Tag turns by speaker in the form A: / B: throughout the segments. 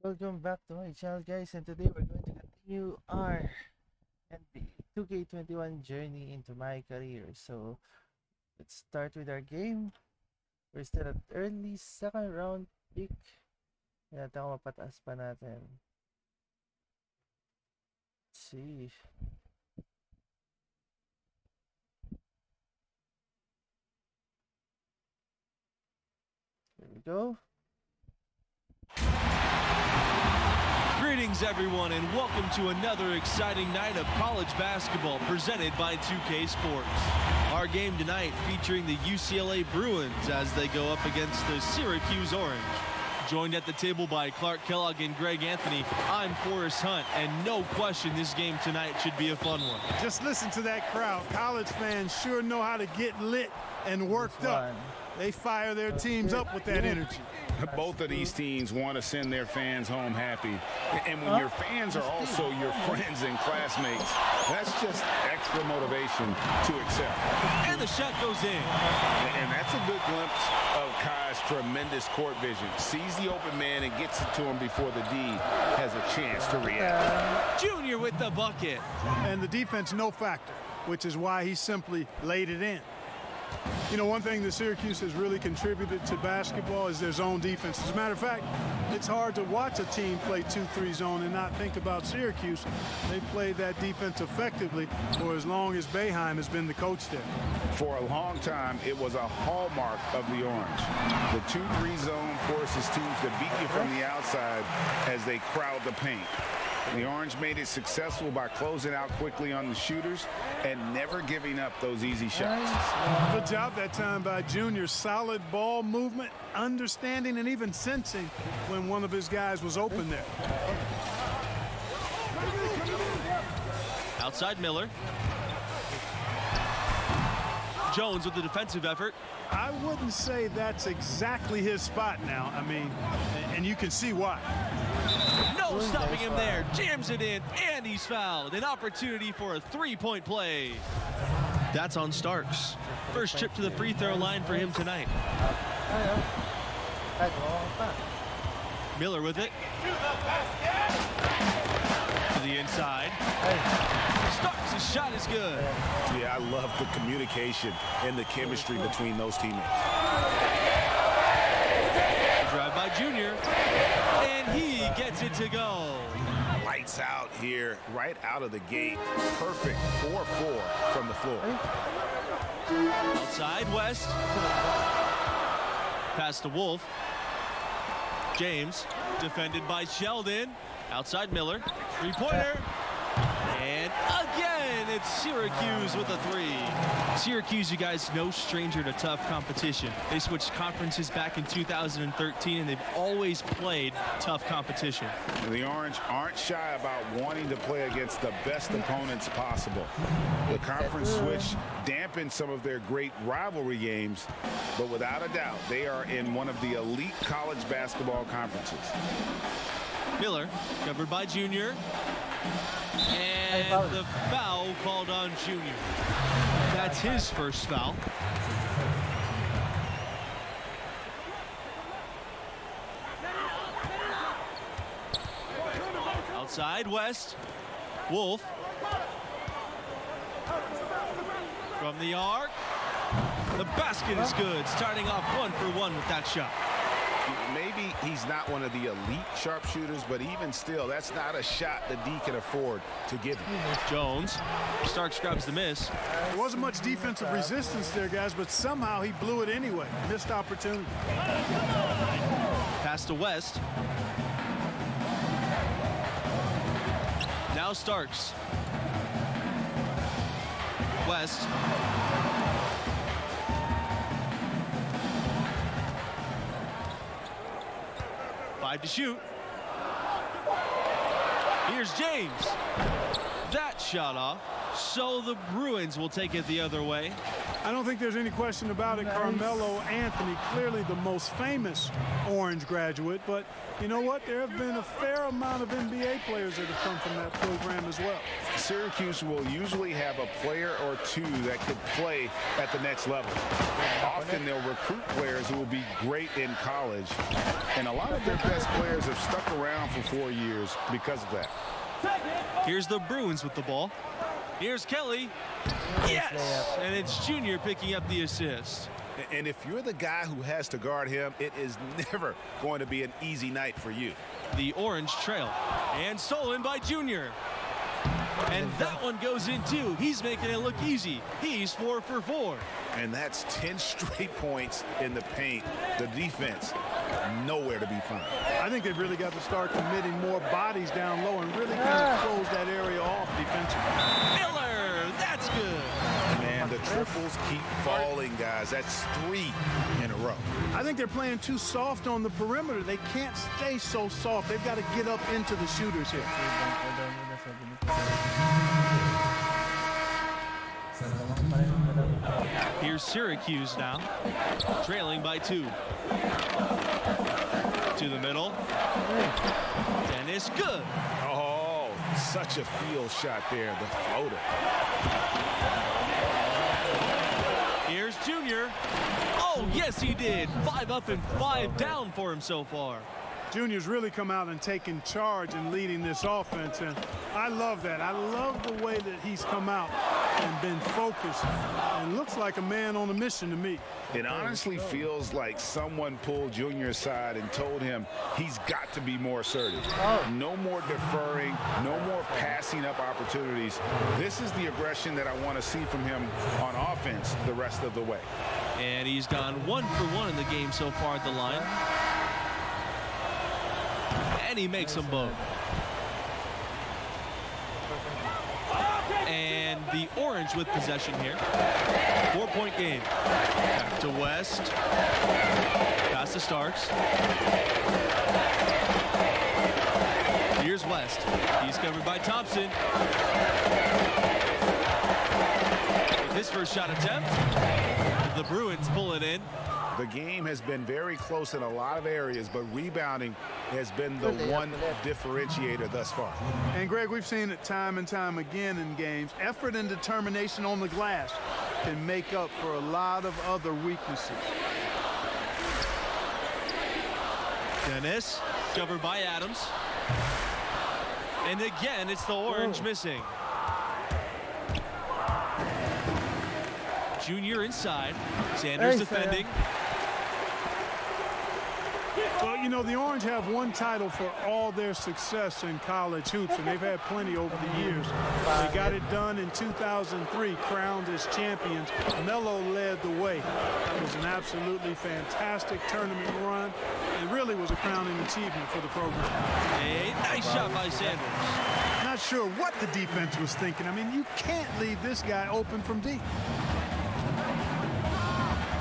A: Welcome back to my channel, guys, and today we're going to continue our NBA 2K21 journey into my career. So let's start with our game. We're still at early second round pick. Kaya natin ako mapataas pa natin. Let's see. There we go.
B: Greetings, everyone, and welcome to another exciting night of college basketball presented by 2K Sports. Our game tonight featuring the UCLA Bruins as they go up against the Syracuse Orange. Joined at the table by Clark Kellogg and Greg Anthony, I'm Forrest Hunt, and no question this game tonight should be a fun one.
C: Just listen to that crowd. College fans sure know how to get lit and worked up. They fire their teams up with that energy.
D: Both of these teams want to send their fans home happy. And when your fans are also your friends and classmates, that's just extra motivation to excel.
B: And the shot goes in.
D: And that's a good glimpse of Kai's tremendous court vision. Sees the open man and gets it to him before the D has a chance to react.
B: Junior with the bucket.
C: And the defense, no factor, which is why he simply laid it in. You know, one thing that Syracuse has really contributed to basketball is their zone defense. As a matter of fact, it's hard to watch a team play 2-3 zone and not think about Syracuse. They've played that defense effectively for as long as Boeheim has been the coach there.
D: For a long time, it was a hallmark of the Orange. The 2-3 zone forces teams to beat you from the outside as they crowd the paint. The Orange made it successful by closing out quickly on the shooters and never giving up those easy shots.
C: Good job that time by Junior. Solid ball movement, understanding, and even sensing when one of his guys was open there.
B: Outside Miller. Jones with the defensive effort.
C: I wouldn't say that's exactly his spot now. I mean, and you can see why.
B: No stopping him there. Jams it in, and he's fouled. An opportunity for a three-point play. That's on Starks. First trip to the free throw line for him tonight. Miller with it. To the inside. Starks' shot is good.
D: Yeah, I love the communication and the chemistry between those teammates.
B: Drive by Junior, and he gets it to go.
D: Lights out here, right out of the gate. Perfect 4-4 from the floor.
B: Outside West. Pass to Wolf. James, defended by Sheldon. Outside Miller. Three-pointer. And again, it's Syracuse with a three. Syracuse, you guys, no stranger to tough competition. They switched conferences back in 2013, and they've always played tough competition.
D: The Orange aren't shy about wanting to play against the best opponents possible. The conference switch dampened some of their great rivalry games, but without a doubt, they are in one of the elite college basketball conferences.
B: Miller, covered by Junior. And the foul called on Junior. That's his first foul. Outside West. Wolf. From the arc. The basket is good. Starting off 1-for-1 with that shot.
D: Maybe he's not one of the elite sharpshooters, but even still, that's not a shot the D can afford to give him.
B: Jones. Starks grabs the miss.
C: There wasn't much defensive resistance there, guys, but somehow he blew it anyway. Missed opportunity.
B: Pass to West. Now Starks. West. Five to shoot. Here's James. That shot off. So the Bruins will take it the other way.
C: I don't think there's any question about it.
A: Nice.
C: Carmelo Anthony, clearly the most famous Orange graduate, but you know what? There have been a fair amount of NBA players that have come from that program as well.
D: Syracuse will usually have a player or two that could play at the next level. Often they'll recruit players who will be great in college, and a lot of their best players have stuck around for 4 years because of that.
B: Here's the Bruins with the ball. Here's Kelly. Yes! And it's Junior picking up the assist.
D: And if you're the guy who has to guard him, it is never going to be an easy night for you.
B: The Orange trail. And stolen by Junior. And that one goes in too. He's making it look easy. He's 4 for 4.
D: And that's 10 straight points in the paint. The defense, nowhere to be found.
C: I think they've really got to start committing more bodies down low and really kind of close that area off defensively.
B: Miller, that's good.
D: Man, the triples keep falling, guys. That's 3 in a row.
C: I think they're playing too soft on the perimeter. They can't stay so soft. They've got to get up into the shooters here.
B: Here's Syracuse now, trailing by 2. To the middle. Dennis, good.
D: Oh, such a field shot there, the floater.
B: Here's Junior. Oh, yes, he did. 5 up and 5 down for him so far.
C: Junior's really come out and taken charge and leading this offense, and I love that. I love the way that he's come out and been focused and looks like a man on a mission to me.
D: It honestly feels like someone pulled Junior aside and told him he's got to be more assertive. No more deferring, no more passing up opportunities. This is the aggression that I want to see from him on offense the rest of the way.
B: And he's gone 1 for 1 in the game so far at the line. And he makes them both. And the Orange with possession here. 4-point game. Back to West. Pass to Starks. Here's West. He's covered by Thompson. With his first shot attempt, the Bruins pull it in.
D: The game has been very close in a lot of areas, but rebounding has been the one differentiator thus far.
C: And Greg, we've seen it time and time again in games. Effort and determination on the glass can make up for a lot of other weaknesses.
B: Dennis, covered by Adams. And again, it's the Orange missing. Junior inside. Sanders defending.
C: Well, you know, the Orange have one title for all their success in college hoops, and they've had plenty over the years. They got it done in 2003, crowned as champions. Melo led the way. It was an absolutely fantastic tournament run, and really was a crowning achievement for the program.
B: A nice shot by Sanders.
C: Not sure what the defense was thinking. I mean, you can't leave this guy open from deep.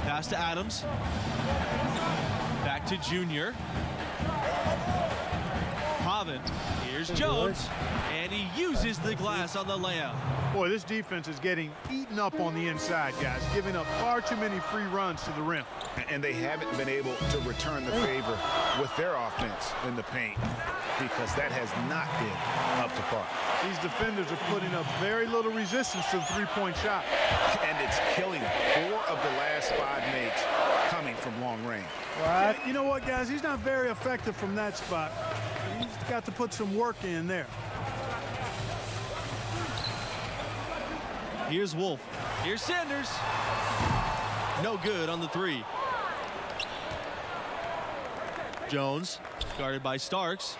B: Pass to Adams. Back to Junior. Pavan. Here's Jones. And he uses the glass on the layup.
C: Boy, this defense is getting eaten up on the inside, guys, giving up far too many free runs to the rim.
D: And they haven't been able to return the favor with their offense in the paint because that has not been up to par.
C: These defenders are putting up very little resistance to the three-point shot.
D: And it's killing 4 of the last 5 makes coming from long range.
C: What? You know what, guys? He's not very effective from that spot. He's got to put some work in there.
B: Here's Wolf. Here's Sanders. No good on the 3. Jones, guarded by Starks,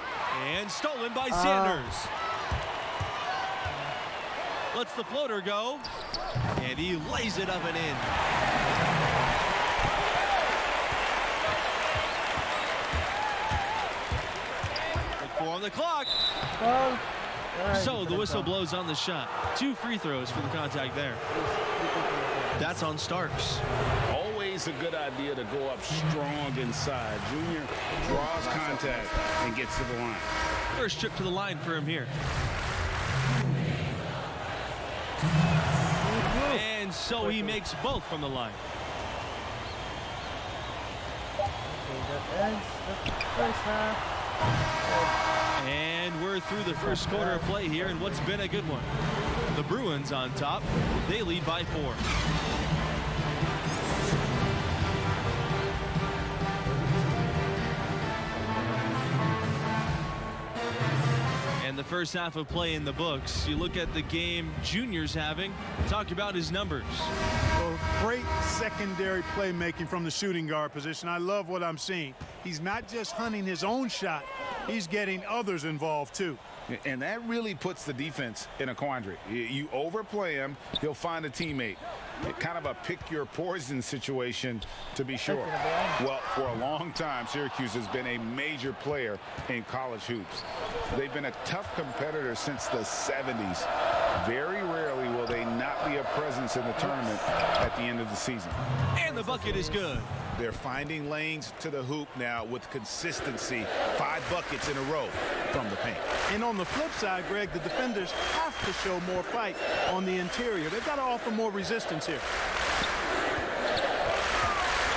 B: and stolen by Sanders. Lets the floater go, and he lays it up and in. With 4 on the clock. So the whistle blows on the shot. 2 free throws for the contact there. That's on Starks.
D: Always a good idea to go up strong inside. Junior draws contact and gets to the line.
B: First trip to the line for him here. And so he makes both from the line.
A: Okay, that ends the first half.
B: And we're through the first quarter of play here in what's been a good one. The Bruins on top. They lead by 4. And the first half of play in the books. You look at the game Junior's having. Talk about his numbers.
C: Well, great secondary playmaking from the shooting guard position. I love what I'm seeing. He's not just hunting his own shot. He's getting others involved, too.
D: And that really puts the defense in a quandary. You overplay him, he'll find a teammate. Kind of a pick your poison situation, to be sure. Well, for a long time, Syracuse has been a major player in college hoops. They've been a tough competitor since the 70s. Very rarely will they not be a presence in the tournament at the end of the season.
B: And the bucket is good.
E: They're finding lanes to the hoop now with consistency. 5 buckets in a row from the paint.
C: And on the flip side, Greg, the defenders have to show more fight on the interior. They've got to offer more resistance here.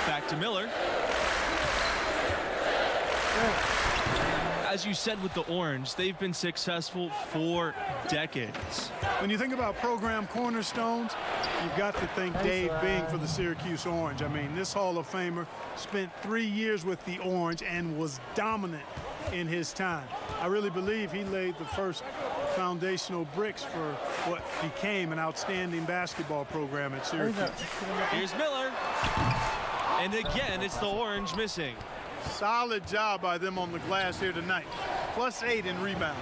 B: Back to Miller. As you said with the Orange, they've been successful for decades.
C: When you think about program cornerstones, you've got to think Dave Bing for the Syracuse Orange. I mean, this Hall of Famer spent 3 years with the Orange and was dominant in his time. I really believe he laid the first foundational bricks for what became an outstanding basketball program at Syracuse.
B: Here's Miller. And again, it's the Orange missing.
C: Solid job by them on the glass here tonight. +8 in rebound.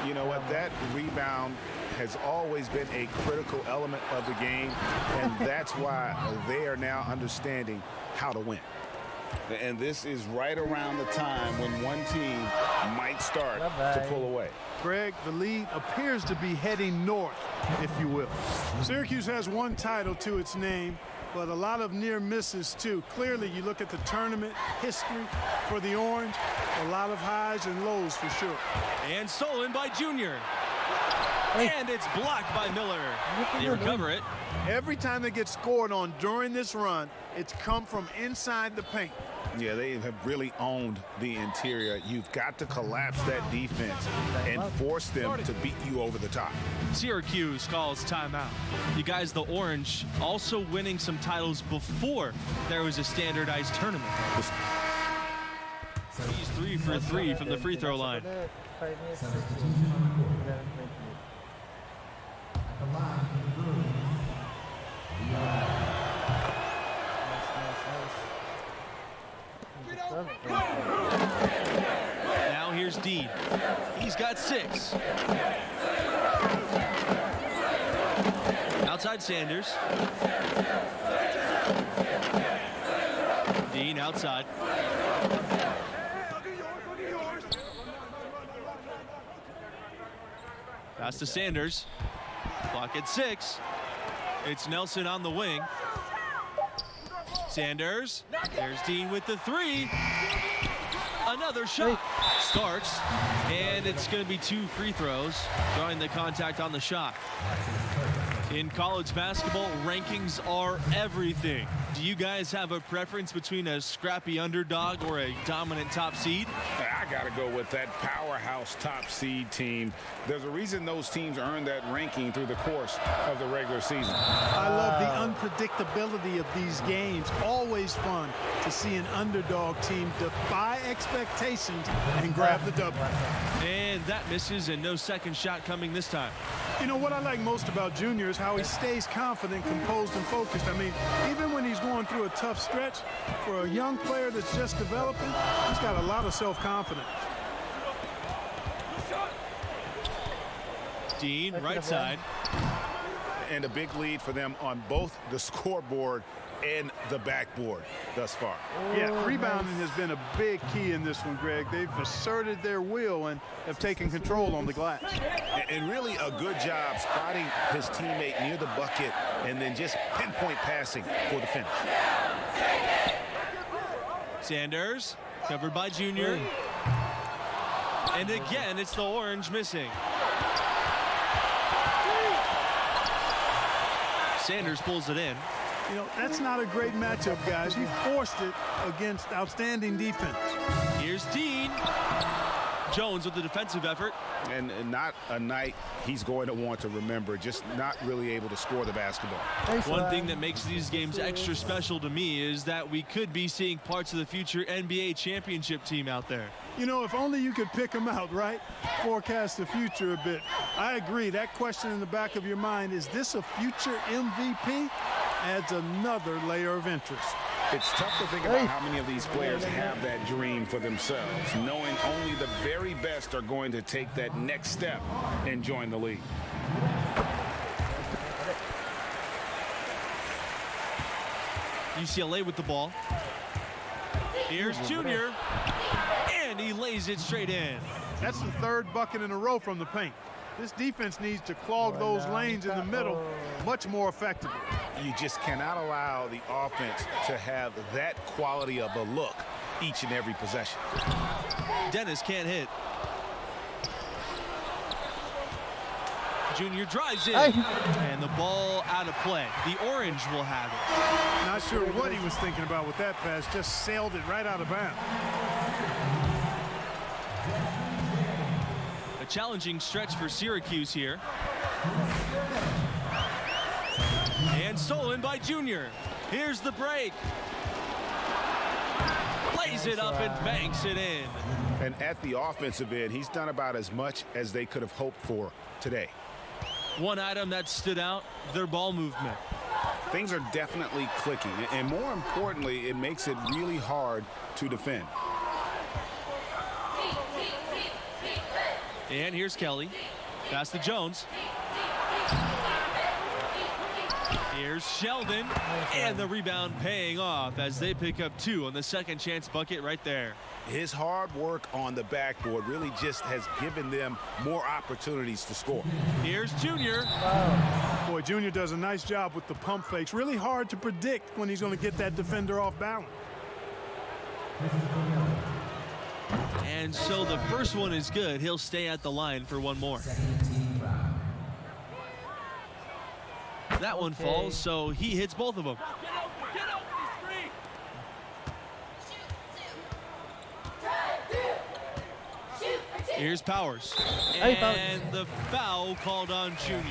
E: You know what? That rebound has always been a critical element of the game, and that's why they are now understanding how to win.
D: And this is right around the time when one team might start to pull away.
C: Greg, the lead appears to be heading north, if you will. Syracuse has one title to its name, but a lot of near misses too. Clearly, you look at the tournament history for the Orange, a lot of highs and lows for sure.
B: And stolen by Junior. And it's blocked by Miller. They recover it.
C: Every time they get scored on during this run, it's come from inside the paint.
E: Yeah, they have really owned the interior. You've got to collapse that defense and force them to beat you over the top.
B: Syracuse calls timeout. You guys, the Orange, also winning some titles before there was a standardized tournament. He's 3 for 3 from the free throw line.
A: 5 minutes. 11,
B: Now here's Dean. He's got 6. Outside Sanders. Dean outside. Pass to Sanders. Clock at 6. It's Nelson on the wing. Sanders. There's Dean with the 3. Another shot. Starks. And it's going to be 2 free throws, drawing the contact on the shot. In college basketball, rankings are everything. Do you guys have a preference between a scrappy underdog or a dominant top seed?
D: I got to go with that powerhouse top seed team. There's a reason those teams earn that ranking through the course of the regular season.
C: I love the unpredictability of these games. Always fun to see an underdog team defy expectations and grab the W.
B: And that misses, and no second shot coming this time.
C: You know, what I like most about Junior is how he stays confident, composed, and focused. I mean, even when he's going through a tough stretch, for a young player that's just developing, he's got a lot of self-confidence.
B: Dean, right side.
E: And a big lead for them on both the scoreboard and the backboard thus far.
C: Yeah, rebounding has been a big key in this one, Greg. They've asserted their will and have taken control on the glass.
E: And really a good job spotting his teammate near the bucket and then just pinpoint passing for the finish.
B: Sanders, covered by Junior. And again, it's the Orange missing. Sanders pulls it in.
C: You know, that's not a great matchup, guys. He forced it against outstanding defense.
B: Here's Dean. Jones with the defensive effort.
E: And not a night he's going to want to remember, just not really able to score the basketball.
A: Nice
B: One thing that makes these games extra special to me is that we could be seeing parts of the future NBA championship team out there.
C: You know, if only you could pick them out, right? Forecast the future a bit. I agree. That question in the back of your mind, is this a future MVP? Adds another layer of interest.
D: It's tough to think about how many of these players have that dream for themselves, knowing only the very best are going to take that next step and join the league.
B: UCLA with the ball. Here's Junior, and he lays it straight in.
C: That's the third bucket in a row from the paint. This defense needs to clog those lanes in the middle much more effectively.
E: You just cannot allow the offense to have that quality of a look each and every possession.
B: Dennis can't hit. Junior drives in, and the ball out of play. The Orange will have it.
C: Not sure what he was thinking about with that pass, just sailed it right out of bounds.
B: A challenging stretch for Syracuse here. And stolen by Junior. Here's the break. Lays it up and banks it in.
E: And at the offensive end, he's done about as much as they could have hoped for today.
B: One item that stood out, their ball movement.
E: Things are definitely clicking, and more importantly, it makes it really hard to defend.
B: And here's Kelly. Pass to Jones. Here's Sheldon, and the rebound paying off as they pick up 2 on the second chance bucket right there.
E: His hard work on the backboard really just has given them more opportunities to score.
B: Here's Junior.
C: Boy, Junior does a nice job with the pump fakes. Really hard to predict when he's going to get that defender off balance.
B: And so the first one is good. He'll stay at the line for one more. That one falls, so he hits both of them. Here's Powers. And the foul called on Junior.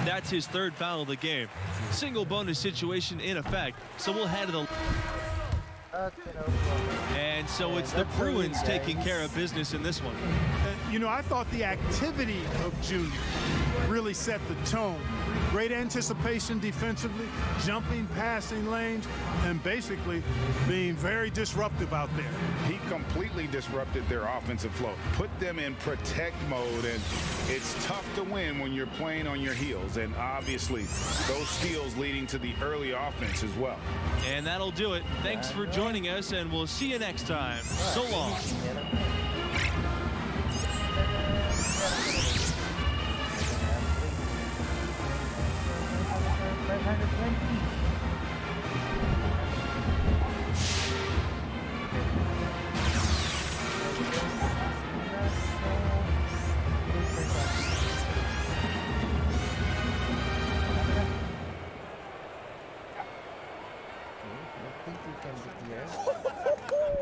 B: That's his third foul of the game. Single bonus situation in effect, so we'll head to the... And so it's the Bruins taking care of business in this one.
C: You know, I thought the activity of Junior really set the tone. Great anticipation defensively, jumping, passing lanes, and basically being very disruptive out there.
D: He completely disrupted their offensive flow, put them in protect mode, and it's tough to win when you're playing on your heels. And obviously, those steals leading to the early offense as well.
B: And that'll do it. Thanks for joining us, and we'll see you next time. So long.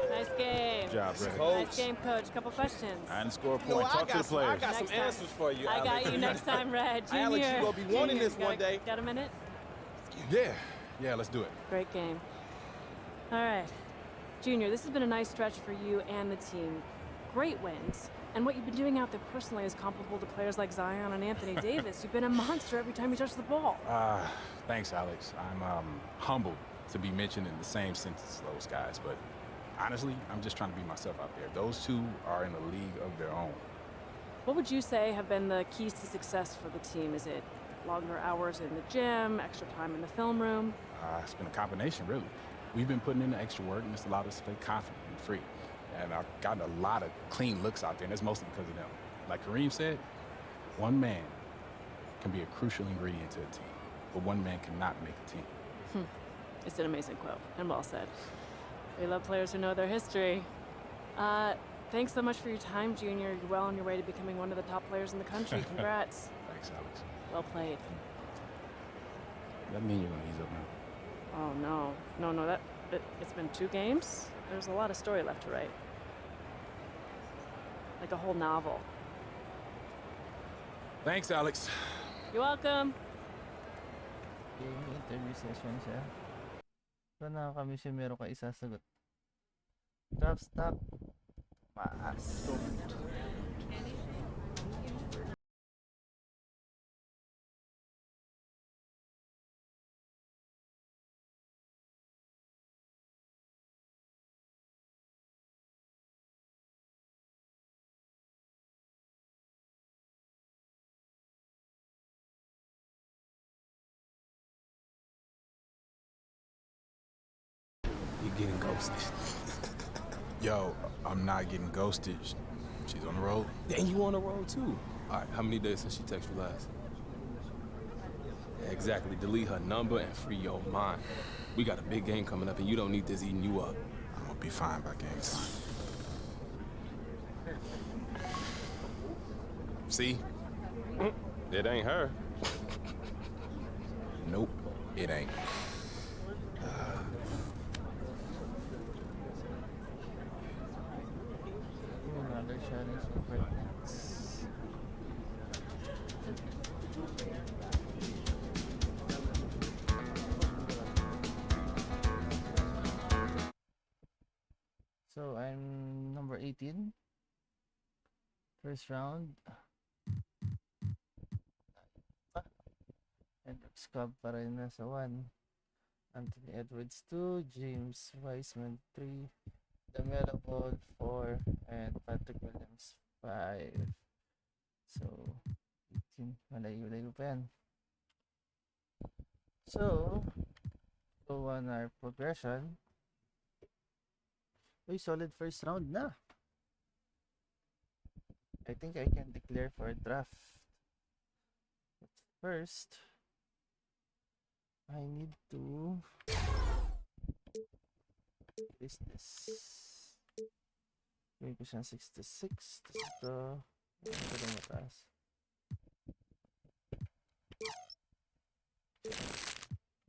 F: Nice game.
G: Good job, Brett.
F: Nice game, Coach. Couple questions.
G: I didn't score a point. Talk to the players.
H: I got
F: Next
H: some
F: time.
H: answers for you,
F: I
H: Alex.
F: got you next time, Red. Junior.
H: Alex, you gonna be wanting
F: Junior,
H: this one day.
F: Got a minute?
G: Yeah, let's do it.
F: Great game. All right. Junior, this has been a nice stretch for you and the team. Great wins. And what you've been doing out there personally is comparable to players like Zion and Anthony Davis. You've been a monster every time you touch the ball.
G: Thanks, Alex. I'm humbled to be mentioned in the same sentence as those guys, but honestly, I'm just trying to be myself out there. Those two are in a league of their own.
F: What would you say have been the keys to success for the team? Is it longer hours in the gym, extra time in the film room?
G: It's been a combination, really. We've been putting in the extra work, and it's allowed us to play confident and free. And I've gotten a lot of clean looks out there, and that's mostly because of them. Like Kareem said, one man can be a crucial ingredient to a team, but one man cannot make a team.
F: It's an amazing quote, and well said. We love players who know their history. Thanks so much for your time, Junior. You're well on your way to becoming one of the top players in the country. Congrats.
G: Thanks, Alex.
F: Well played.
G: That mean you're gonna ease up now.
F: Oh, no. No, it's been 2 games? There's a lot of story left to write. Like a whole novel.
G: Thanks, Alex.
F: You're welcome.
A: Okay, may interview session siya. So, nakakamiss yung meron ka isasagot. Draft stock. Maas.
G: You're getting ghosted.
H: Yo, I'm not getting ghosted. She's on the road.
I: And you on the road too. All right, how many days since she texted you last? Yeah, exactly. Delete her number and free your mind. We got a big game coming up, and you don't need this eating you up.
H: I'm gonna be fine by game time.
I: See? It ain't her.
H: Nope, it ain't.
A: Another challenge for next. So I'm number 18. First round. And Scub pa rin nasa 1. Anthony Edwards 2. James Wiseman 3. Damelo Ball 4. And Patrick Williams 5. So 18. Malayo-layo pa yan. So, go on our progression. Uy, solid first round na. I think I can declare for a draft. But first, I need to list this. Gawin ko siyang 66. Tapos ito, ito na mataas.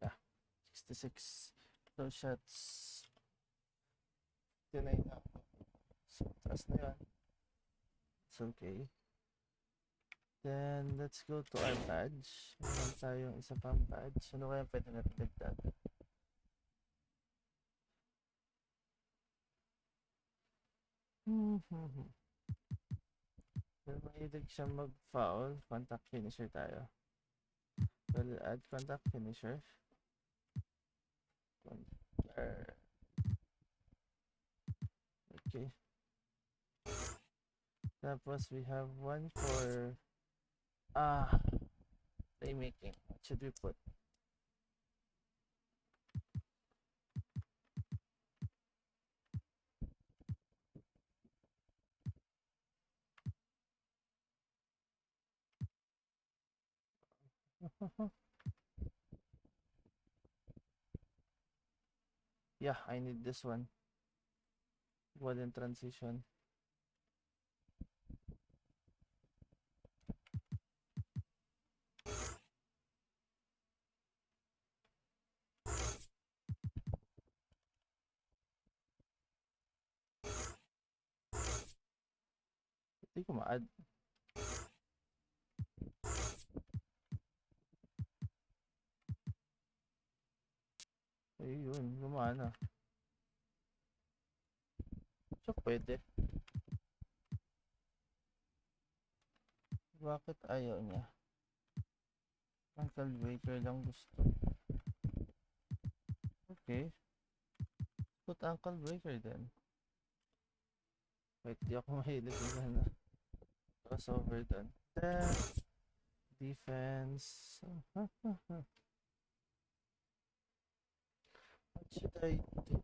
A: Yeah, 66. Those shots. 59 na ako. So, taas na yun. It's okay. Then, let's go to our badge. Meron tayong isa pang badge. Ano kaya pwede natin dagdag? Pero mahilig siya mag-foul. Contact finisher tayo. We'll add contact finisher. Okay. Tapos we have one for playmaking. What should we put? Yeah, I need this one. Ball in transition. Hindi ko ma-add. Ayun, gumana. So, pwede. Bakit ayaw niya? Ankle breaker lang gusto. Okay. Put ankle breaker then. Wait, di ako mahilig na crossover dun. Then, defense. What should I do?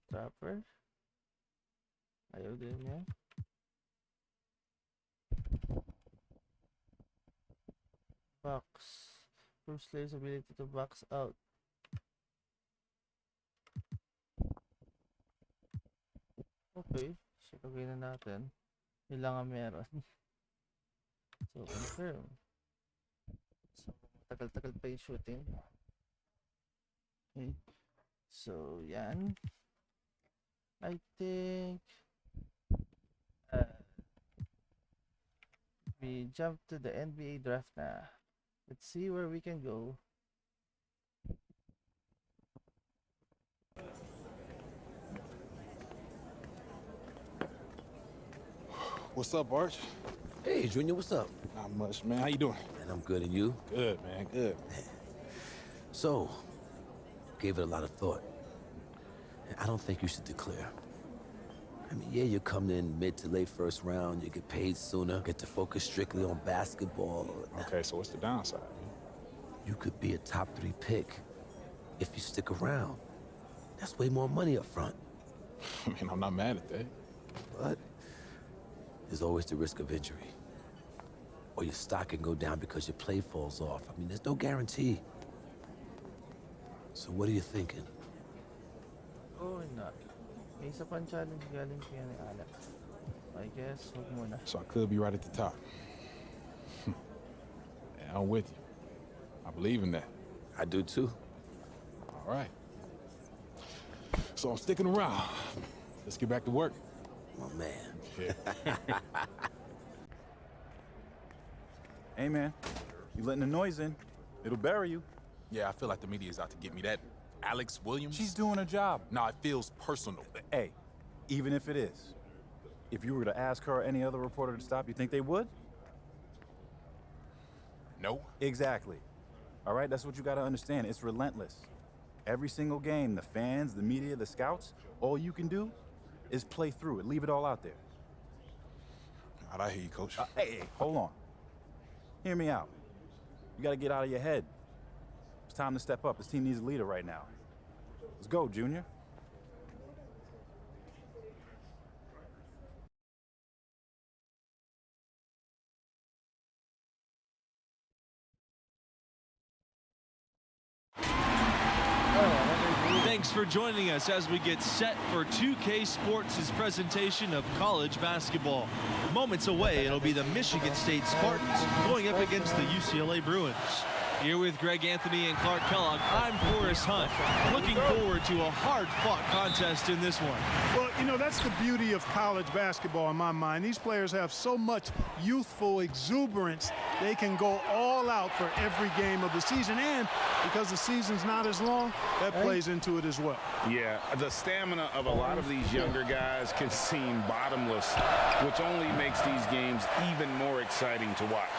A: Trapper? Ayaw din niya. Box. Proves player's ability to box out. Okay. So, lagay na natin. Yun lang ang meron. So, confirm. So, tagal-tagal pa yung shooting. Okay. So, yan. I think we jump to the NBA draft na. Let's see where we can go.
H: What's up, Arch?
J: Hey, Junior, what's up?
H: Not much, man. How you doing?
J: Man, I'm good, and you?
H: Good, man. Good.
J: So, gave it a lot of thought. I don't think you should declare. I mean, yeah, you come in mid to late first round, you get paid sooner, get to focus strictly on basketball.
H: Okay, so what's the downside?
J: You could be a top 3 pick if you stick around. That's way more money up front.
H: I mean, I'm not mad at that.
J: But there's always the risk of injury. Or your stock can go down because your play falls off. I mean, there's no guarantee. So what are you thinking?
A: Oh, not. May isa pang challenge galing kaya ni Alex. I guess, huwag muna.
H: So I could be right at the top. Yeah, I'm with you. I believe in that.
J: I do too.
H: All right. So I'm sticking around. Let's get back to work.
J: Oh, man.
H: Yeah.
K: Hey, man, you letting the noise in. It'll bury you.
G: Yeah, I feel like the media is out to get me. That Alex Williams?
K: She's doing her job.
G: Nah, it feels personal.
K: Hey, even if it is, if you were to ask her or any other reporter to stop, you think they would?
G: No.
K: Exactly. All right, that's what you gotta understand. It's relentless. Every single game, the fans, the media, the scouts, all you can do is play through it. Leave it all out there.
H: All right, I hear you, Coach.
K: Hey, hold on. Hear me out. You gotta get out of your head. It's time to step up. This team needs a leader right now. Let's go, Junior.
B: Thanks for joining us as we get set for 2K Sports' presentation of college basketball. Moments away, it'll be the Michigan State Spartans going up against the UCLA Bruins. Here with Greg Anthony and Clark Kellogg, I'm Forrest Hunt. Looking forward to a hard-fought contest in this one.
C: Well, you know, that's the beauty of college basketball in my mind. These players have so much youthful exuberance. They can go all out for every game of the season. And because the season's not as long, that plays into it as well.
D: Yeah, the stamina of a lot of these younger guys can seem bottomless, which only makes these games even more exciting to watch.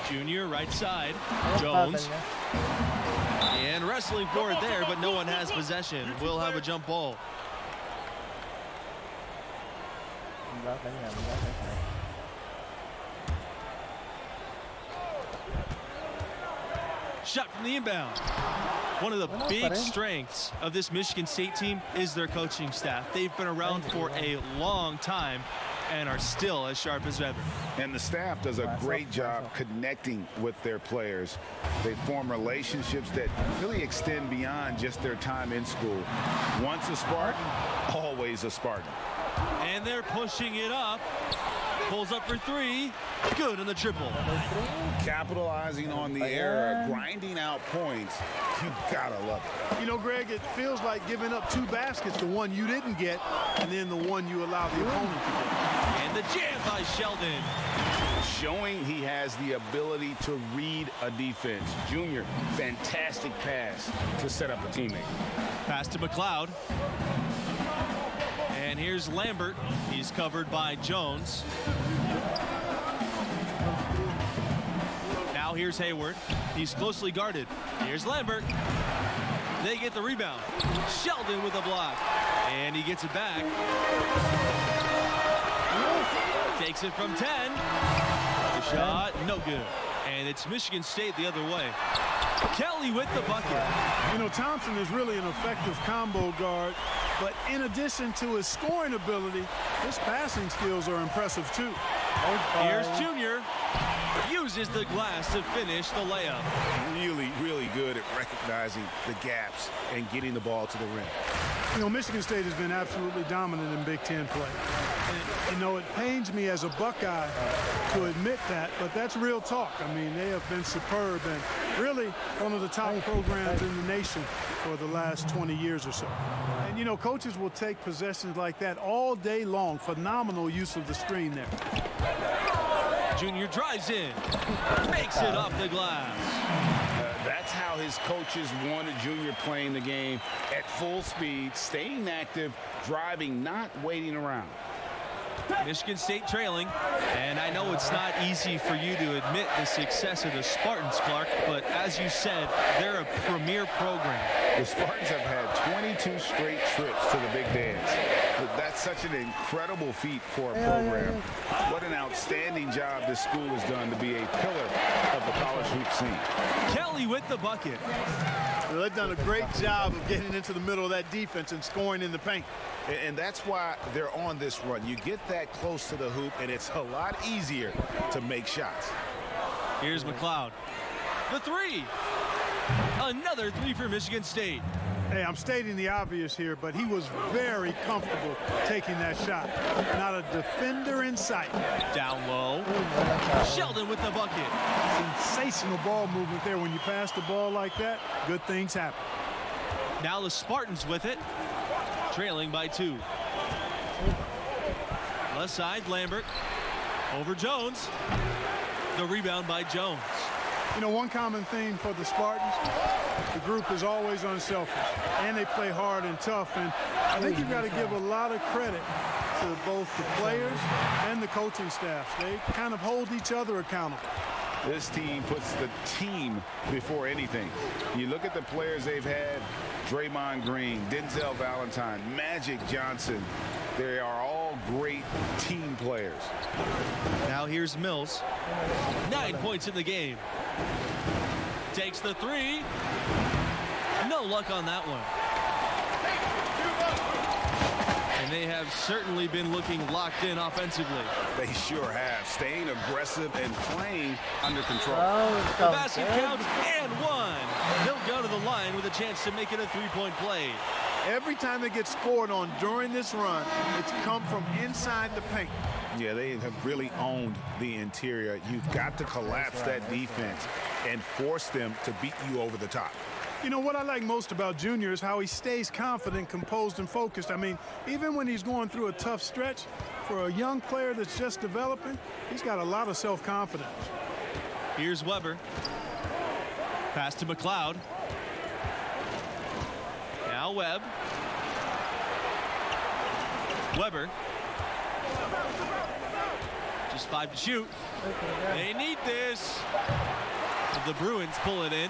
B: Junior, right side. Jones. And wrestling for it there, but no one has possession. We'll have a jump ball. Shot from the inbound. One of the big strengths of this Michigan State team is their coaching staff. They've been around for a long time and are still as sharp as ever.
D: And the staff does a great job connecting with their players. They form relationships that really extend beyond just their time in school. Once a Spartan, always a Spartan.
B: And they're pushing it up. Pulls up for 3. Good on the triple.
D: Capitalizing on the error, grinding out points. You gotta love it.
C: You know, Greg, it feels like giving up 2 baskets, the one you didn't get, and then the one you allowed the opponent to get.
B: And the jam by Sheldon.
D: Showing he has the ability to read a defense. Junior, fantastic pass to set up a teammate.
B: Pass to McLeod. And here's Lambert. He's covered by Jones. Now here's Hayward. He's closely guarded. Here's Lambert. They get the rebound. Sheldon with a block. And he gets it back. Takes it from 10. The shot, no good. And it's Michigan State the other way. Kelly with the bucket.
C: You know, Thompson is really an effective combo guard, but in addition to his scoring ability, his passing skills are impressive too.
B: Here's Junior. Uses the glass to finish the layup.
E: Really, really good at recognizing the gaps and getting the ball to the rim.
C: You know, Michigan State has been absolutely dominant in Big Ten play. You know, it pains me as a Buckeye to admit that, but that's real talk. I mean, they have been superb and really one of the top programs in the nation for the last 20 years or so. And, you know, coaches will take possessions like that all day long. Phenomenal use of the screen there.
B: Junior drives in, makes it off the glass.
D: That's how his coaches wanted Junior playing the game at full speed, staying active, driving, not waiting around.
B: Michigan State trailing, and I know it's not easy for you to admit the success of the Spartans, Clark, but as you said, they're a premier program.
D: The Spartans have had 22 straight trips to the Big Dance. That's such an incredible feat for a program. What an outstanding job this school has done to be a pillar of the college hoop scene.
B: Kelly with the bucket.
C: Well, they've done a great job of getting into the middle of that defense and scoring in the paint.
E: And that's why they're on this run. You get that close to the hoop, and it's a lot easier to make shots.
B: Here's McLeod. The three. Another three for Michigan State.
C: Hey, I'm stating the obvious here, but he was very comfortable taking that shot. Not a defender in sight.
B: Down low. Sheldon with the bucket.
C: Sensational ball movement there. When you pass the ball like that, good things happen.
B: Now the Spartans with it. Trailing by 2. Left side, Lambert. Over Jones. The rebound by Jones.
C: You know, one common theme for the Spartans, the group is always unselfish, and they play hard and tough. And I think you've got to give a lot of credit to both the players and the coaching staffs. They kind of hold each other accountable.
D: This team puts the team before anything. You look at the players they've had, Draymond Green, Denzel Valentine, Magic Johnson. They are all great team players.
B: Now here's Mills. 9 points in the game. Takes the three. No luck on that one. And they have certainly been looking locked in offensively.
E: They sure have. Staying aggressive and playing under control.
B: The basket counts and one. He'll go to the line with a chance to make it a three-point play.
C: Every time they get scored on during this run, it's come from inside the paint.
E: Yeah, they have really owned the interior. You've got to collapse that defense and force them to beat you over the top.
C: You know, what I like most about Junior is how he stays confident, composed, and focused. I mean, even when he's going through a tough stretch, for a young player that's just developing, he's got a lot of self-confidence.
B: Here's Weber. Pass to McLeod. Now Webb. Weber. Just 5 to shoot. They need this. The Bruins pull it in.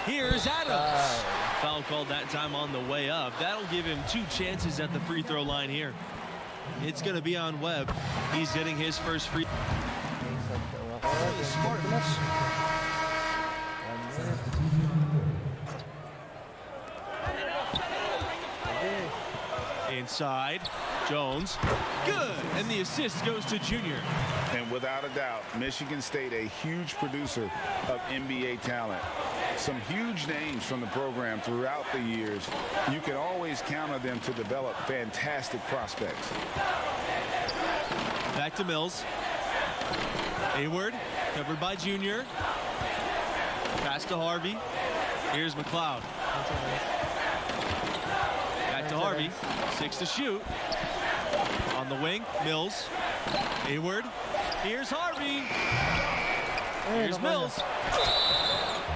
B: Here's Adams. Foul called that time on the way up. That'll give him 2 chances at the free throw line here. It's going to be on Webb. He's getting his first free. The Spartans. Inside, Jones, good, and the assist goes to Junior.
D: And without a doubt, Michigan State, a huge producer of NBA talent. Some huge names from the program throughout the years. You can always count on them to develop fantastic prospects.
B: Back to Mills. Hayward, covered by Junior. Pass to Harvey. Here's McLeod. Back to Harvey. 6 to shoot. On the wing, Mills. Hayward. Here's Harvey. Here's Mills.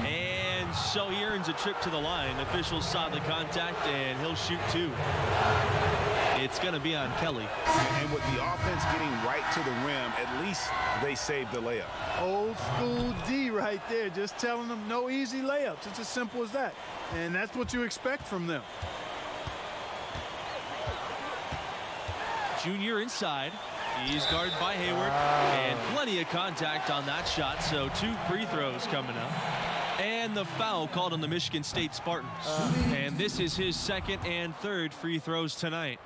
B: And so he earns a trip to the line. Officials saw the contact, and he'll shoot 2. It's going to be on Kelly.
E: And with the offense getting right to the rim, at least they saved the layup.
C: Old school D right there, just telling them no easy layups. It's as simple as that. And that's what you expect from them.
B: Junior inside. He's guarded by Hayward. And plenty of contact on that shot, so 2 free throws coming up. And the foul called on the Michigan State Spartans. And this is his 2nd and 3rd free throws tonight.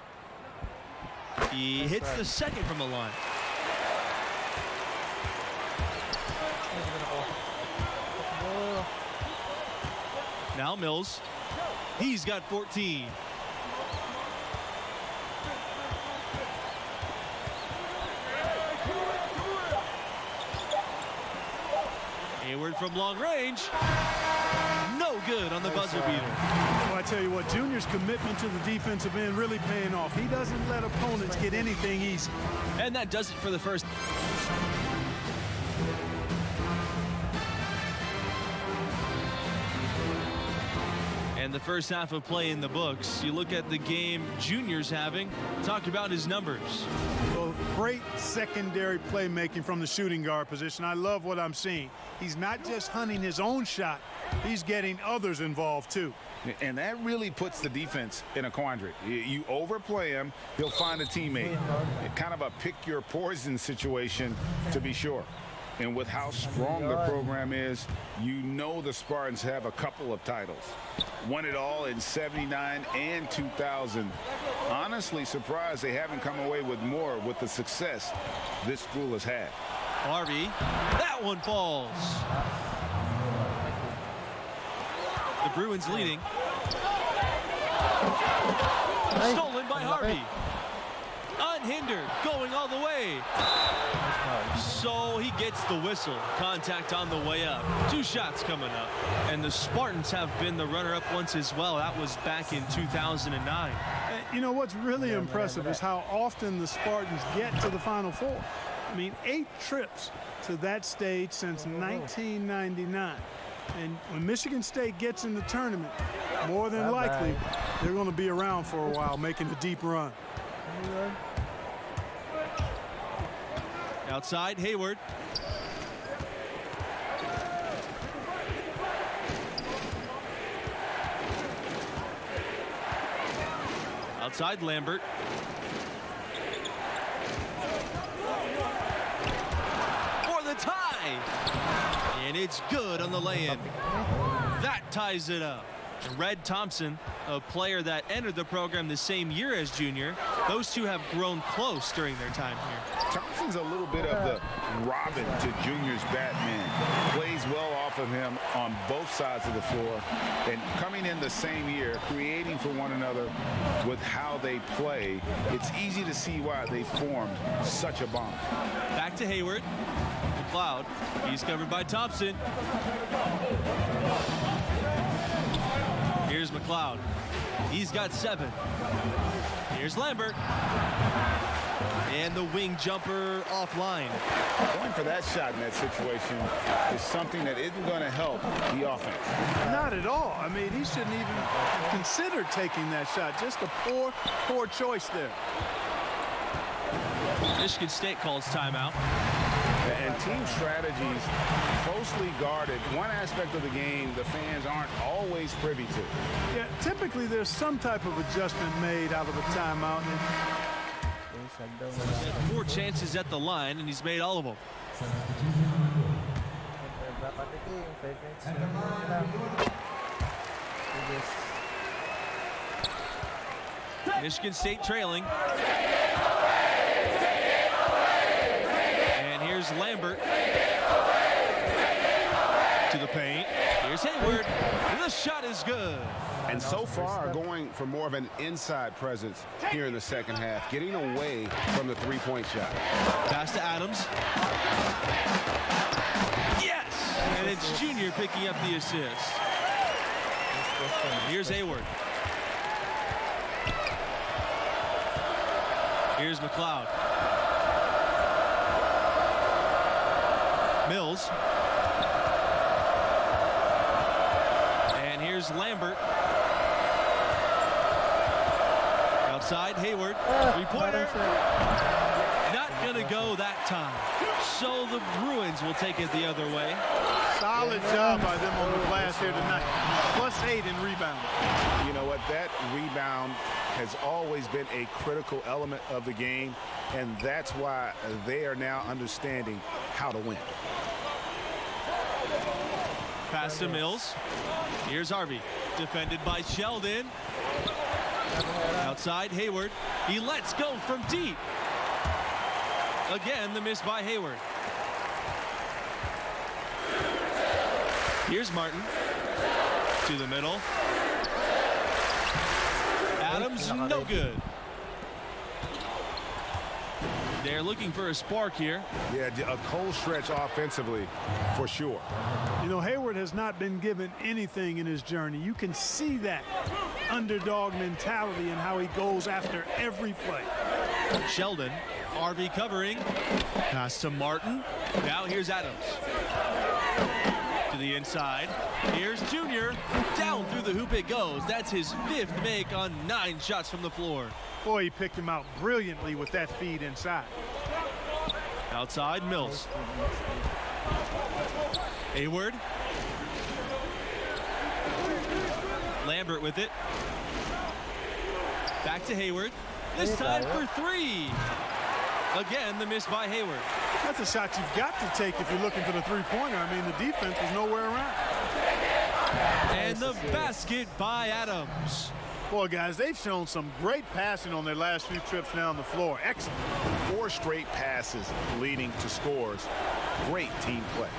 B: He hits the 2nd from the line. Now Mills. He's got 14. Hayward from long range. No good on the buzzer beater.
C: Well, I tell you what, Junior's commitment to the defensive end really paying off. He doesn't let opponents get anything easy.
B: And that does it for the first. And the first half of play in the books. You look at the game Junior's having. Talk about his numbers.
C: Well, great secondary playmaking from the shooting guard position. I love what I'm seeing. He's not just hunting his own shot. He's getting others involved, too.
D: And that really puts the defense in a quandary. You overplay him, he'll find a teammate. Kind of a pick-your-poison situation, to be sure. And with how strong the program is, you know the Spartans have a couple of titles. Won it all in '79 and 2000. Honestly surprised they haven't come away with more with the success this school has had.
B: Harvey, that one falls. The Bruins leading. Stolen by Harvey. Unhindered, going all the way. So he gets the whistle. Contact on the way up. 2 shots coming up. And the Spartans have been the runner-up once as well. That was back in 2009.
C: You know, what's really impressive is how often the Spartans get to the Final Four. I mean, 8 trips to that stage since 1999. And when Michigan State gets in the tournament, more than likely, they're going to be around for a while, making a deep run.
B: Outside, Hayward. Outside, Lambert. For the tie! And it's good on the lay-in. That ties it up. Red Thompson, a player that entered the program the same year as Junior. Those two have grown close during their time here.
D: Thompson's a little bit of the Robin to Junior's Batman. Plays well off of him on both sides of the floor. And coming in the same year, creating for one another with how they play, it's easy to see why they formed such a bond.
B: Back to Hayward. McLeod. He's covered by Thompson. Here's McLeod. He's got 7. Here's Lambert. And the wing jumper offline.
D: Going for that shot in that situation is something that isn't going to help the offense.
C: Not at all. I mean, he shouldn't even have considered taking that shot. Just a poor choice there.
B: Michigan State calls timeout.
D: And team strategies closely guarded. One aspect of the game the fans aren't always privy to.
C: Yeah, typically there's some type of adjustment made out of the timeout.
B: He's had 4 chances at the line, and he's made all of them. Michigan State trailing. And here's Lambert to the paint. Here's Hayward. The shot is good.
D: And so far, going for more of an inside presence here in the second half, getting away from the three-point shot.
B: Pass to Adams. Yes! And it's Junior picking up the assist. Here's Hayward. Here's McLeod. Mills. And here's Lambert. Outside, Hayward. 3-pointer. Not going to go that time. So the Bruins will take it the other way.
C: Solid job by them on the glass here tonight. +8 in rebounding.
E: You know what? That rebound has always been a critical element of the game, and that's why they are now understanding how to win.
B: Pass to Mills. Here's Harvey. Defended by Sheldon. Outside, Hayward. He lets go from deep. Again, the miss by Hayward. Here's Martin. To the middle. Adams, no good. They're looking for a spark here.
E: Yeah, a cold stretch offensively for sure.
C: You know, Hayward has not been given anything in his journey. You can see that underdog mentality and how he goes after every play.
B: Sheldon, RV covering. Pass to Martin. Now here's Adams. To the inside. Here's Junior. Down through the hoop it goes. That's his 5th make on 9 shots from the floor.
C: Boy, he picked him out brilliantly with that feed inside.
B: Outside, Mills. Hayward. Lambert with it. Back to Hayward. This time for 3. Again, the miss by Hayward.
C: That's a shot you've got to take if you're looking for the three-pointer. I mean, the defense was nowhere around.
B: And the basket by Adams.
C: Boy, guys, they've shown some great passing on their last few trips down the floor. Excellent.
E: 4 straight passes leading to scores. Great team play.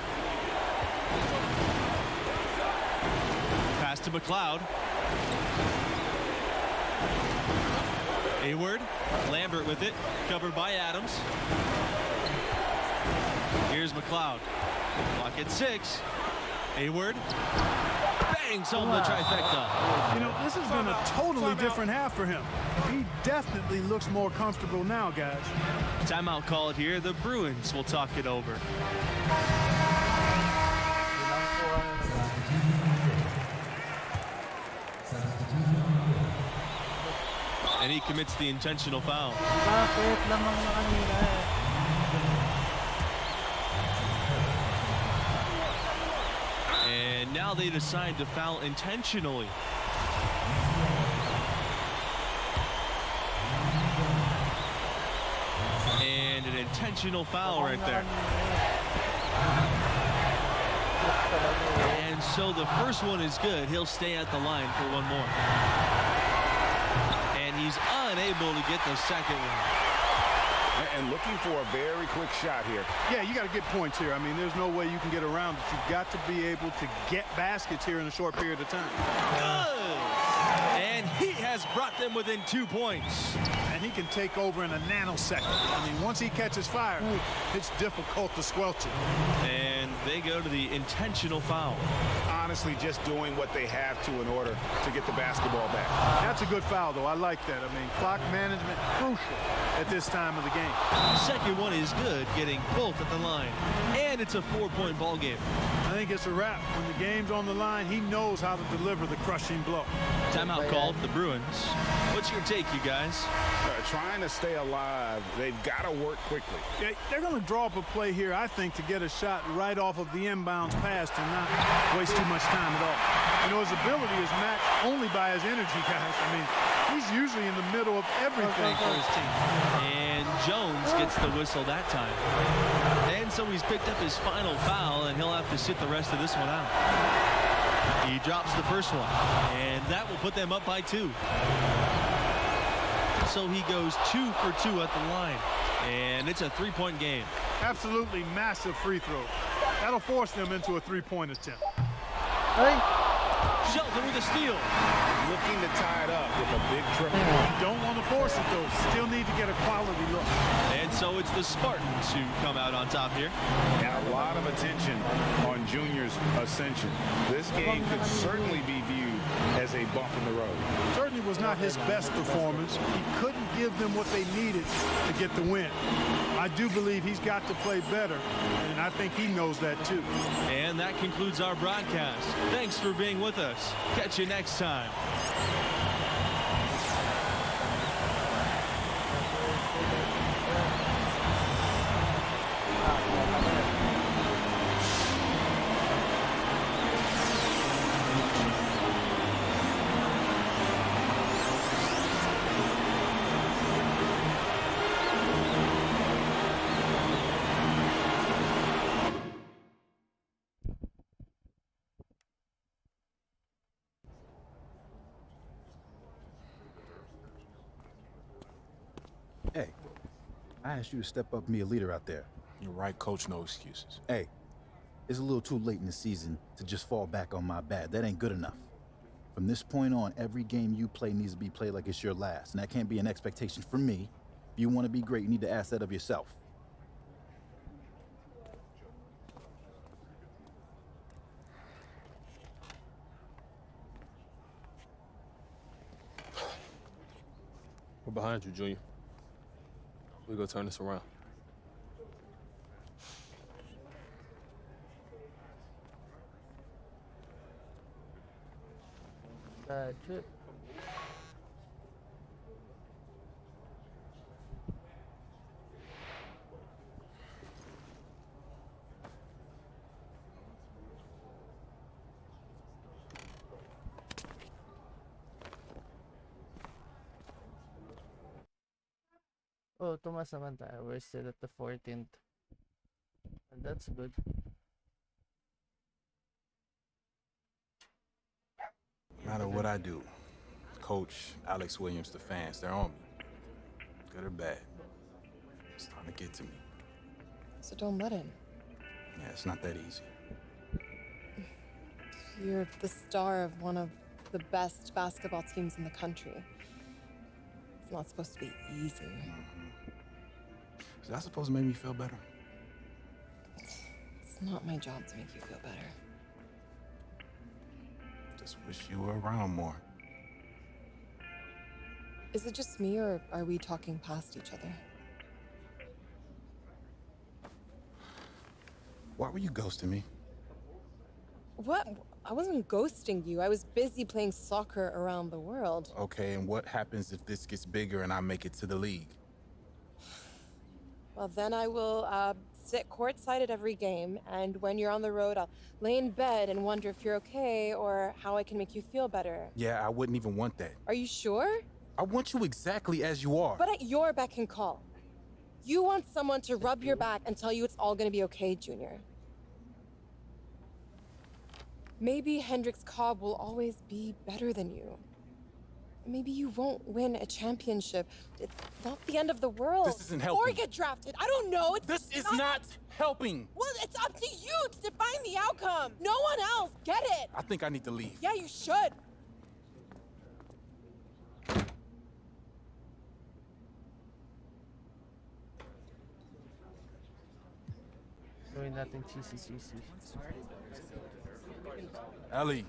B: Pass to McLeod. Hayward. Lambert with it. Covered by Adams. Here's McLeod. Clock at 6. Hayward. Bangs home the trifecta.
C: You know, this has been a totally different half for him. He definitely looks more comfortable now, guys.
B: Timeout called here. The Bruins will talk it over. And he commits the intentional foul.
A: Bakit lamang na kanina eh?
B: And now they decide to foul intentionally. And an intentional foul right there. And so the first one is good. He'll stay at the line for one more. And he's unable to get the second one.
E: And looking for a very quick shot here.
C: Yeah, you got to get points here. I mean, there's no way you can get around it. You've got to be able to get baskets here in a short period of time.
B: Good. And he has brought them within 2 points.
C: And he can take over in a nanosecond. I mean, once he catches fire, it's difficult to squelch it.
B: And they go to the intentional foul.
E: Honestly, just doing what they have to in order to get the basketball back.
C: That's a good foul, though. I like that. I mean, clock management crucial at this time of the game.
B: Second one is good, getting both at the line. And it's a 4-point ball game.
C: I think it's a wrap. When the game's on the line, he knows how to deliver the crushing blow.
B: Timeout called, the Bruins. What's your take, you guys?
E: Trying to stay alive, they've got to work quickly.
C: Yeah, they're going to draw up a play here, I think, to get a shot right off of the inbounds pass and not waste too much time at all. You know, his ability is matched only by his energy, guys. I mean, he's usually in the middle of everything for his team.
B: And Jones gets the whistle that time. And so he's picked up his final foul, and he'll have to sit the rest of this one out. He drops the first one, and that will put them up by 2. So he goes 2 for 2 at the line, and it's a 3-point game.
C: Absolutely massive free throw. That'll force them into a 3-point attempt.
A: Ay!
B: Sheldon with a steal.
E: Looking to tie it up with a big triple.
C: You don't want to force it, though. Still need to get a quality look.
B: And so it's the Spartans who come out on top here.
D: And a lot of attention on Junior's ascension. This game could certainly be viewed as a bump in the road.
C: Certainly was not his best performance. He couldn't give them what they needed to get the win. I do believe he's got to play better, and I think he knows that too.
B: And that concludes our broadcast. Thanks for being with us. Catch you next time.
K: Hey, I asked you to step up and be a leader out there.
H: You're right, coach. No excuses.
K: Hey, it's a little too late in the season to just fall back on my bad. That ain't good enough. From this point on, every game you play needs to be played like it's your last. And that can't be an expectation from me If you want to be great, you need to ask that of yourself.
I: We're behind you, Junior. We go turn this around.
A: Bad trip. Oh, tumaas naman tayo. We're still at the 14th. And that's good.
G: No matter what I do, Coach, Alex Williams, the fans, they're on me. Good or bad. It's starting to get to me.
L: So don't let him.
G: Yeah, it's not that easy.
L: You're the star of one of the best basketball teams in the country. It's not supposed to be easy.
G: Is that supposed to make me feel better?
L: It's not my job to make you feel better.
G: Just wish you were around more.
L: Is it just me, or are we talking past each other?
G: Why were you ghosting me?
L: What? I wasn't ghosting you. I was busy playing soccer around the world.
G: Okay, and what happens if this gets bigger and I make it to the league?
L: Well, then I will sit courtside at every game, and when you're on the road, I'll lay in bed and wonder if you're okay or how I can make you feel better.
G: Yeah, I wouldn't even want that.
L: Are you sure?
G: I want you exactly as you are.
L: But at your beck and call. You want someone to rub your back and tell you it's all gonna be okay, Junior. Maybe Hendrix Cobb will always be better than you. Maybe you won't win a championship. It's not the end of the world.
G: This isn't helping.
L: Or get drafted. I don't know.
G: This is not helping.
L: Well, it's up to you to define the outcome. No one else. Get it?
G: I think I need to leave.
L: Yeah, you should.
A: Gawin natin cheesy.
G: Ellie,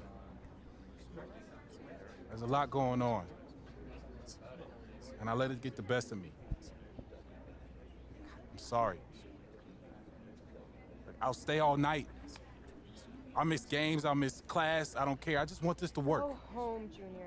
G: there's a lot going on. And I let it get the best of me. I'm sorry. I'll stay all night. I'll miss games, I'll miss class, I don't care. I just want this to work.
L: Go home, Junior.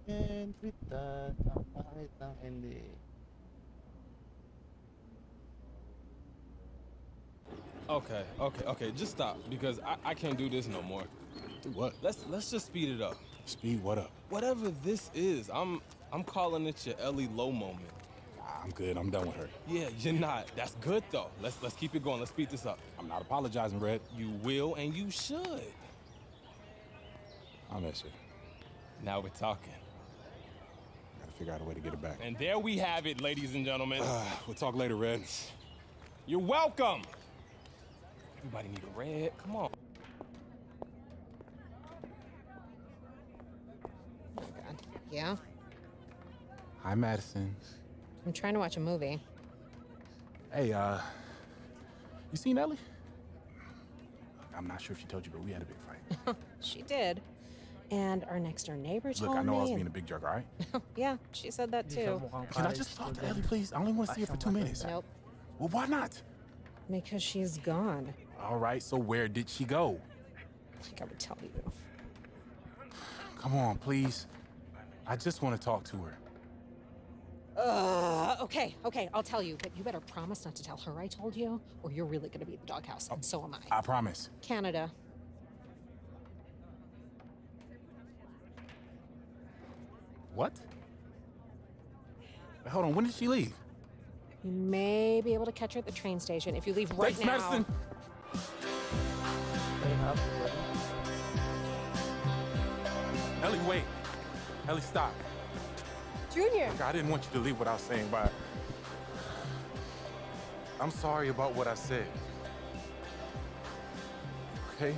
A: And with that, ang pangit ng NBA.
I: Okay, just stop, because I can't do this no more.
G: Do what?
I: Let's just speed it up.
G: Speed what up?
I: Whatever this is, I'm calling it your Ellie Low moment.
G: I'm good, I'm done with her.
I: Yeah, you're not. That's good though. Let's keep it going. Let's speed this up.
G: I'm not apologizing, Red.
I: You will and you should.
G: I miss her.
I: Now we're talking.
G: Gotta figure out a way to get it back.
I: And there we have it, ladies and gentlemen.
G: We'll talk later, Red.
I: You're welcome. Everybody need a red. Come on.
M: Oh, God. Yeah?
G: Hi, Madison.
M: I'm trying to watch a movie.
G: Hey, you seen Ellie? I'm not sure if she told you, but we had a big fight.
M: She did. And our next door neighbor told
G: Look, I know
M: me.
G: I was being a big jerk, all right?
M: Yeah, she said that too.
G: Can I just talk to Ellie, please? I only want to see her for 2 minutes.
M: Nope.
G: Well, why not?
M: Because she's gone.
G: All right, so where did she go?
M: I think I would tell you.
G: Come on, please. I just want to talk to her.
M: Okay, I'll tell you, but you better promise not to tell her I told you, or you're really gonna be in the doghouse, and so am I.
G: I promise.
M: Canada.
G: What? Wait, hold on, when did she leave?
M: You may be able to catch her at the train station if you leave right
G: Thanks,
M: now.
G: Madison. Ellie, wait. Ellie, stop.
L: Junior!
G: Look, I didn't want you to leave without saying bye. I'm sorry about what I said. Okay?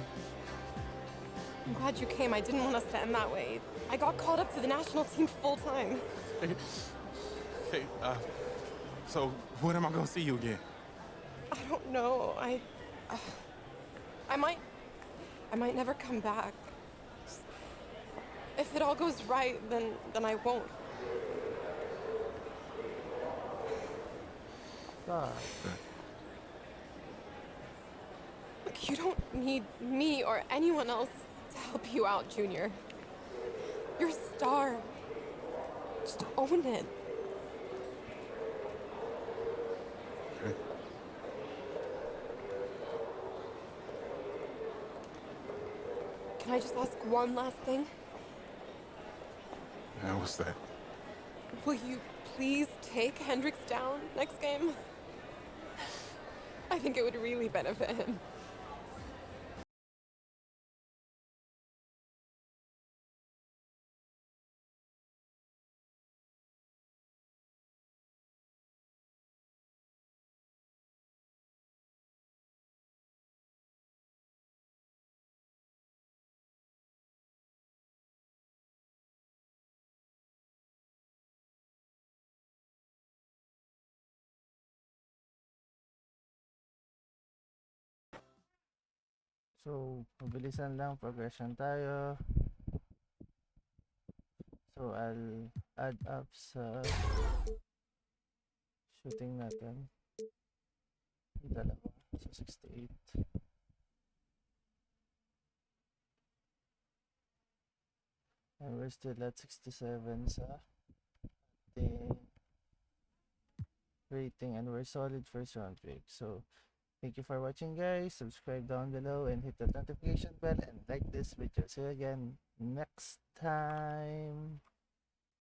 L: I'm glad you came. I didn't want us to end that way. I got called up to the national team full time.
G: Okay, so when am I gonna see you again?
L: I don't know. I might never come back. If it all goes right, then I won't.
A: Ah,
L: Look, you don't need me or anyone else to help you out, Junior. You're a star. Just own it.
G: Okay.
L: Can I just ask one last thing?
G: Yeah, what's that?
L: Will you please take Hendricks down next game? I think it would really benefit him.
A: so, mabilisan lang. Progression tayo. So, I'll add up sa shooting natin. Yung dalawa. So, 68. And we're still at 67 sa ating rating. And we're solid first round pick. So, thank you for watching, guys. Subscribe down below and hit the notification bell and like this video. See you again next time.